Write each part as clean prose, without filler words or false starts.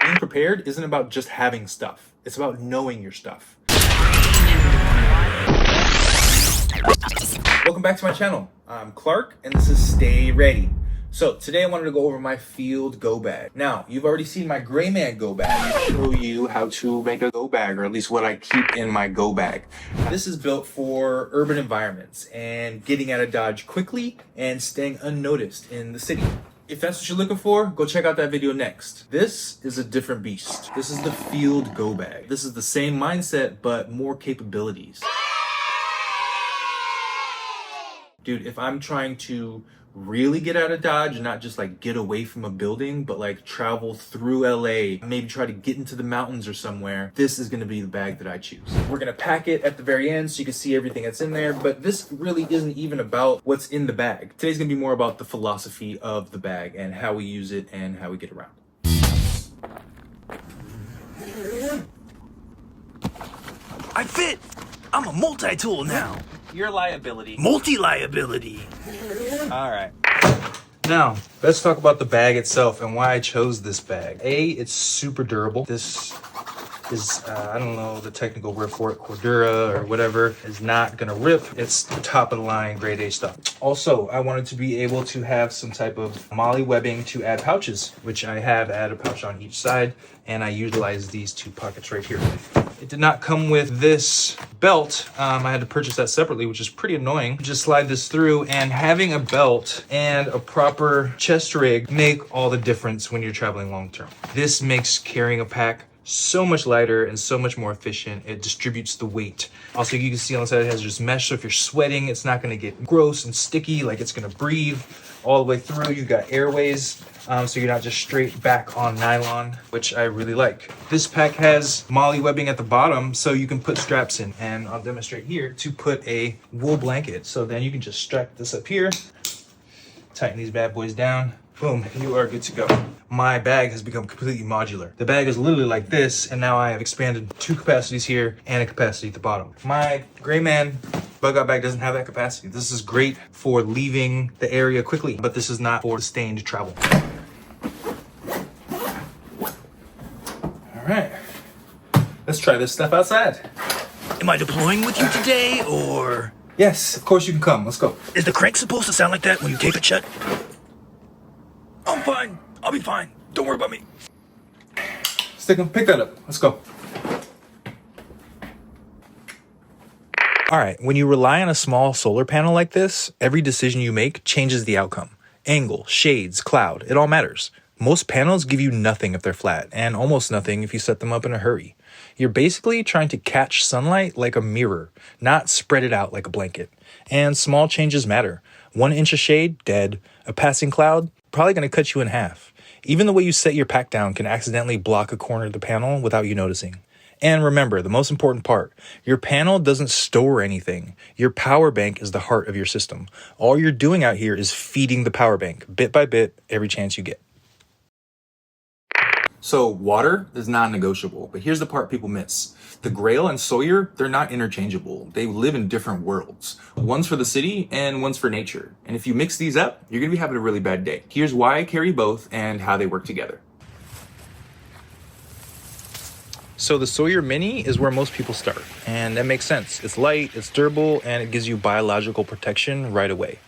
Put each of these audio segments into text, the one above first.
Being prepared isn't about just having stuff. It's about knowing your stuff. Welcome back to my channel. I'm Clark, and this is Stay Ready. So today I wanted to go over my field go bag. Now, you've already seen my Gray Man go bag. I'll show you how to make a go bag, or at least what I keep in my go bag. This is built for urban environments and getting out of Dodge quickly and staying unnoticed in the city. If that's what you're looking for, go check out that video next. This is a different beast. This is the field go bag. This is the same mindset, but more capabilities. Dude, if I'm trying to really get out of Dodge and not just like get away from a building, but like travel through LA, maybe try to get into the mountains or somewhere, this is gonna be the bag that I choose. We're gonna pack it at the very end so you can see everything that's in there, but this really isn't even about what's in the bag. Today's gonna be more about the philosophy of the bag and how we use it and how we get around. I fit! I'm a multi-tool now. Your liability. Multi-liability. All right. Now, let's talk about the bag itself and why I chose this bag. A, it's super durable. This is, I don't know the technical word for it, Cordura or whatever, is not gonna rip. It's the top of the line, grade A stuff. Also, I wanted to be able to have some type of moly webbing to add pouches, which I have added a pouch on each side, and I utilize these two pockets right here. It did not come with this belt. I had to purchase that separately, which is pretty annoying. Just slide this through, and having a belt and a proper chest rig make all the difference when you're traveling long term. This makes carrying a pack so much lighter and so much more efficient. It distributes the weight. Also, you can see on the side it has just mesh, so if you're sweating, it's not gonna get gross and sticky, like it's gonna breathe all the way through. You've got airways, so you're not just straight back on nylon, which I really like. This pack has moly webbing at the bottom, so you can put straps in, and I'll demonstrate here to put a wool blanket. So then you can just strap this up here, tighten these bad boys down, boom, you are good to go. My bag has become completely modular. The bag is literally like this, and now I have expanded 2 capacities here and a capacity at the bottom. My Gray Man bug out bag doesn't have that capacity. This is great for leaving the area quickly, but this is not for sustained travel. All right, let's try this stuff outside. Am I deploying with you today, or? Yes, of course you can come. Let's go. Is the crank supposed to sound like that when you tape it shut? I'm fine. I'll be fine. Don't worry about me. Stickem, pick that up. Let's go. All right, when you rely on a small solar panel like this, every decision you make changes the outcome. Angle, shades, cloud, it all matters. Most panels give you nothing if they're flat, and almost nothing if you set them up in a hurry. You're basically trying to catch sunlight like a mirror, not spread it out like a blanket. And small changes matter. 1 inch of shade, dead. A passing cloud, probably gonna cut you in half. Even the way you set your pack down can accidentally block a corner of the panel without you noticing. And remember, the most important part, your panel doesn't store anything. Your power bank is the heart of your system. All you're doing out here is feeding the power bank, bit by bit, every chance you get. So water is non-negotiable, but here's the part people miss. The GRAYL and Sawyer, they're not interchangeable. They live in different worlds. One's for the city and one's for nature. And if you mix these up, you're gonna be having a really bad day. Here's why I carry both and how they work together. So the Sawyer Mini is where most people start, and that makes sense. It's light, it's durable, and it gives you biological protection right away.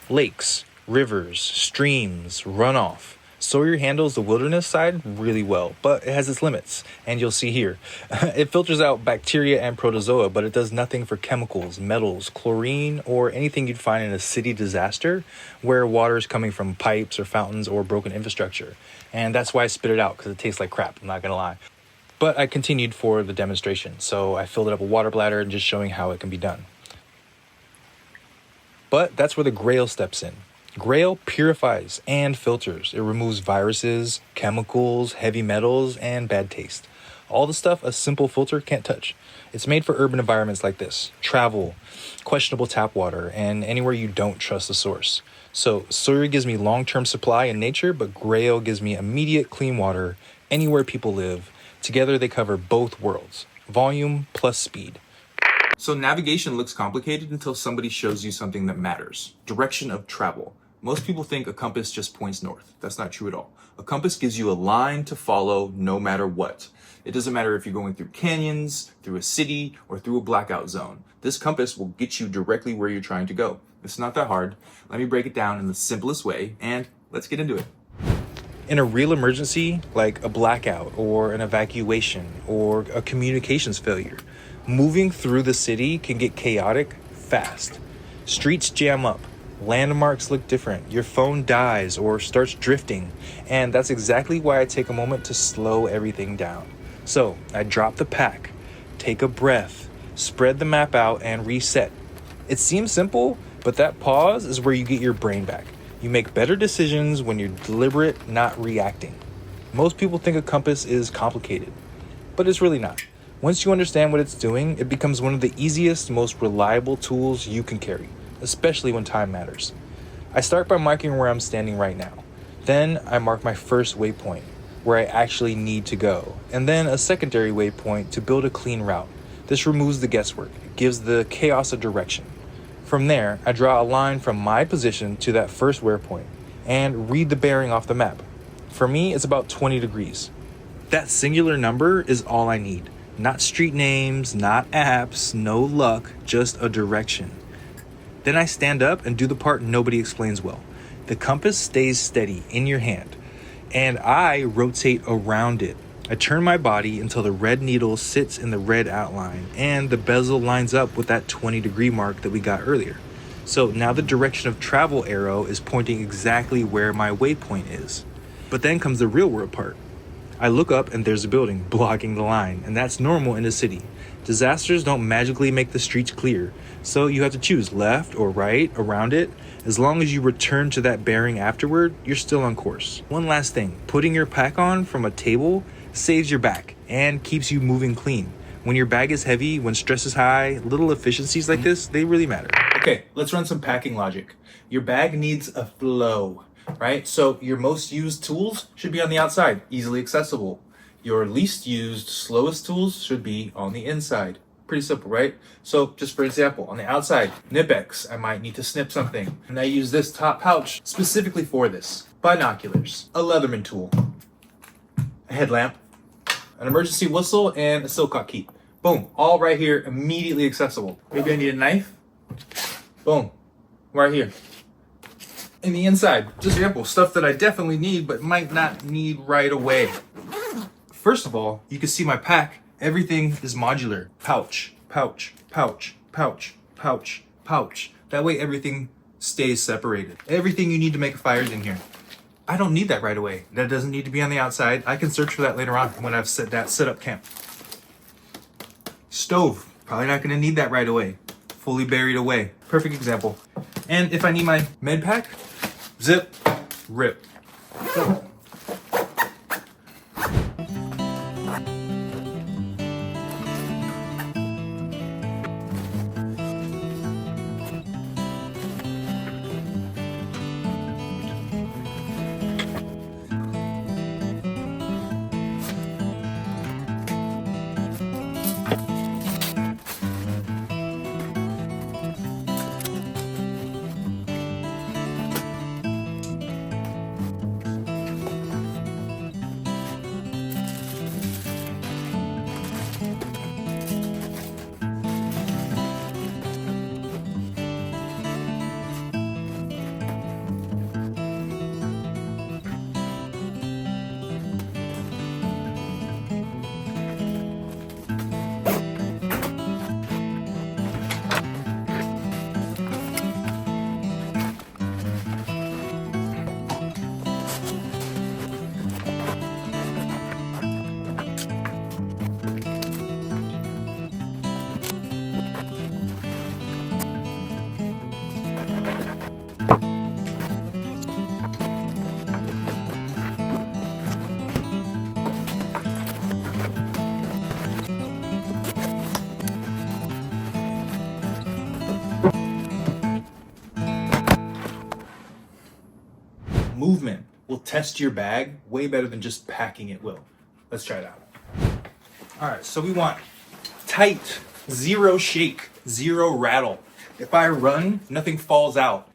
Lakes, rivers, streams, runoff. Sawyer handles the wilderness side really well, but it has its limits, and you'll see here. It filters out bacteria and protozoa, but it does nothing for chemicals, metals, chlorine, or anything you'd find in a city disaster where water is coming from pipes or fountains or broken infrastructure. And that's why I spit it out, because it tastes like crap, I'm not gonna lie. But I continued for the demonstration, so I filled it up with water bladder and just showing how it can be done. But that's where the GRAYL steps in. GRAYL purifies and filters. It removes viruses, chemicals, heavy metals, and bad taste. All the stuff a simple filter can't touch. It's made for urban environments like this, travel, questionable tap water, and anywhere you don't trust the source. So Sawyer gives me long-term supply in nature, but GRAYL gives me immediate clean water anywhere people live. Together they cover both worlds, volume plus speed. So navigation looks complicated until somebody shows you something that matters. Direction of travel. Most people think a compass just points north. That's not true at all. A compass gives you a line to follow no matter what. It doesn't matter if you're going through canyons, through a city, or through a blackout zone. This compass will get you directly where you're trying to go. It's not that hard. Let me break it down in the simplest way, and let's get into it. In a real emergency, like a blackout or an evacuation or a communications failure, moving through the city can get chaotic fast. Streets jam up, landmarks look different, your phone dies or starts drifting, and that's exactly why I take a moment to slow everything down. So I drop the pack, take a breath, spread the map out, and reset. It seems simple, but that pause is where you get your brain back. You make better decisions when you're deliberate, not reacting. Most people think a compass is complicated, but it's really not. Once you understand what it's doing, it becomes one of the easiest, most reliable tools you can carry, especially when time matters. I start by marking where I'm standing right now. Then I mark my first waypoint, where I actually need to go, and then a secondary waypoint to build a clean route. This removes the guesswork. It gives the chaos a direction. From there, I draw a line from my position to that first waypoint and read the bearing off the map. For me, it's about 20 degrees. That singular number is all I need. Not street names, not apps, no luck, just a direction. Then I stand up and do the part nobody explains well. The compass stays steady in your hand, and I rotate around it. I turn my body until the red needle sits in the red outline and the bezel lines up with that 20-degree mark that we got earlier. So now the direction of travel arrow is pointing exactly where my waypoint is. But then comes the real world part. I look up and there's a building blocking the line, and that's normal in a city. Disasters don't magically make the streets clear, so you have to choose left or right around it. As long as you return to that bearing afterward, you're still on course. One last thing, putting your pack on from a table saves your back and keeps you moving clean. When your bag is heavy, when stress is high, little efficiencies like this, they really matter. Okay, let's run some packing logic. Your bag needs a flow, right? So your most used tools should be on the outside, easily accessible. Your least used, slowest tools should be on the inside. Pretty simple, right? So just for example, on the outside, Nipex, I might need to snip something. And I use this top pouch specifically for this. Binoculars, a Leatherman tool, a headlamp, an emergency whistle, and a Silcock key. Boom, all right here, immediately accessible. Maybe I need a knife. Boom, right here. In the inside, just example, stuff that I definitely need but might not need right away. First of all, you can see my pack. Everything is modular. Pouch, pouch, pouch, pouch, pouch, pouch. That way everything stays separated. Everything you need to make a fire is in here. I don't need that right away. That doesn't need to be on the outside. I can search for that later on when I've set up camp. Stove, probably not gonna need that right away. Fully buried away. Perfect example. And if I need my med pack, zip, rip. Movement will test your bag way better than just packing it will. Let's try it out. All right, so we want tight, zero shake, zero rattle. If I run, nothing falls out.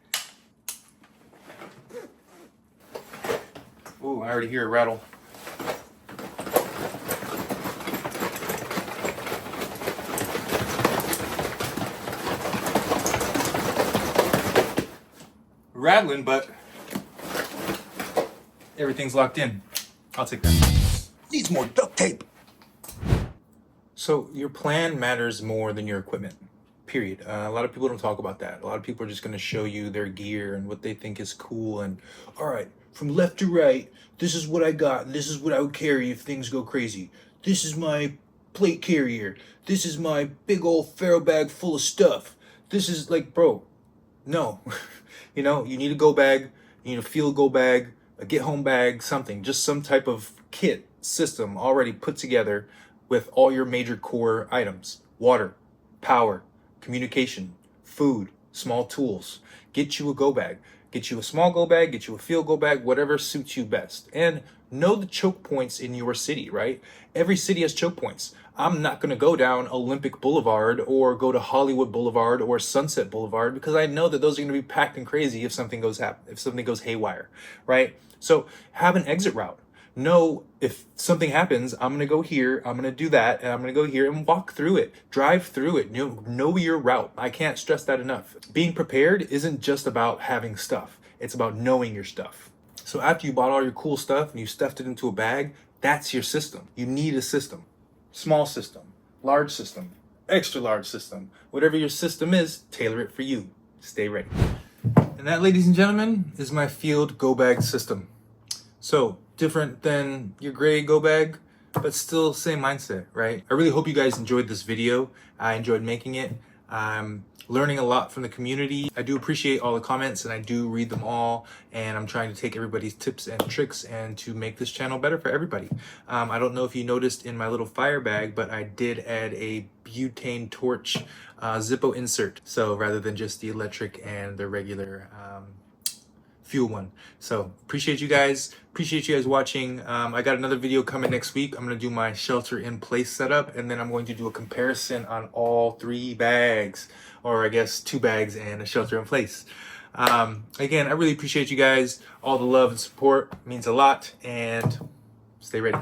Ooh, all already hear it rattle. Rattling, but everything's locked in. I'll take that. Needs more duct tape. So your plan matters more than your equipment, period. A lot of people don't talk about that. A lot of people are just going to show you their gear and what they think is cool. And all right, from left to right, this is what I got. This is what I would carry if things go crazy. This is my plate carrier. This is my big old ferro bag full of stuff. This is like, bro, no. You know, you need a go bag, you need a field go bag, a get home bag, something, just some type of kit system already put together with all your major core items: water, power, communication, food, small tools. Get you a go bag, get you a small go bag, get you a field go bag, whatever suits you best. And know the choke points in your city, right? Every city has choke points. I'm not going to go down Olympic Boulevard or go to Hollywood Boulevard or Sunset Boulevard because I know that those are going to be packed and crazy if something goes haywire, right? So have an exit route. Know if something happens, I'm going to go here, I'm going to do that, and I'm going to go here and walk through it, drive through it. Know your route. I can't stress that enough. Being prepared isn't just about having stuff. It's about knowing your stuff. So after you bought all your cool stuff and you stuffed it into a bag, that's your system. You need a system. Small system, large system, extra large system. Whatever your system is, tailor it for you. Stay ready. And that, ladies and gentlemen, is my field go bag system. So different than your gray go bag, but still same mindset, right? I really hope you guys enjoyed this video. I enjoyed making it. I'm learning a lot from the community. I do appreciate all the comments and I do read them all, and I'm trying to take everybody's tips and tricks and to make this channel better for everybody. I don't know if you noticed in my little fire bag, but I did add a butane torch Zippo insert. So rather than just the electric and the regular fuel one. So appreciate you guys watching. I got another video coming next week. I'm going to do my shelter in place setup, and then I'm going to do a comparison on all 3 bags, or I guess 2 bags and a shelter in place. Again, I really appreciate you guys. All the love and support means a lot, and stay ready.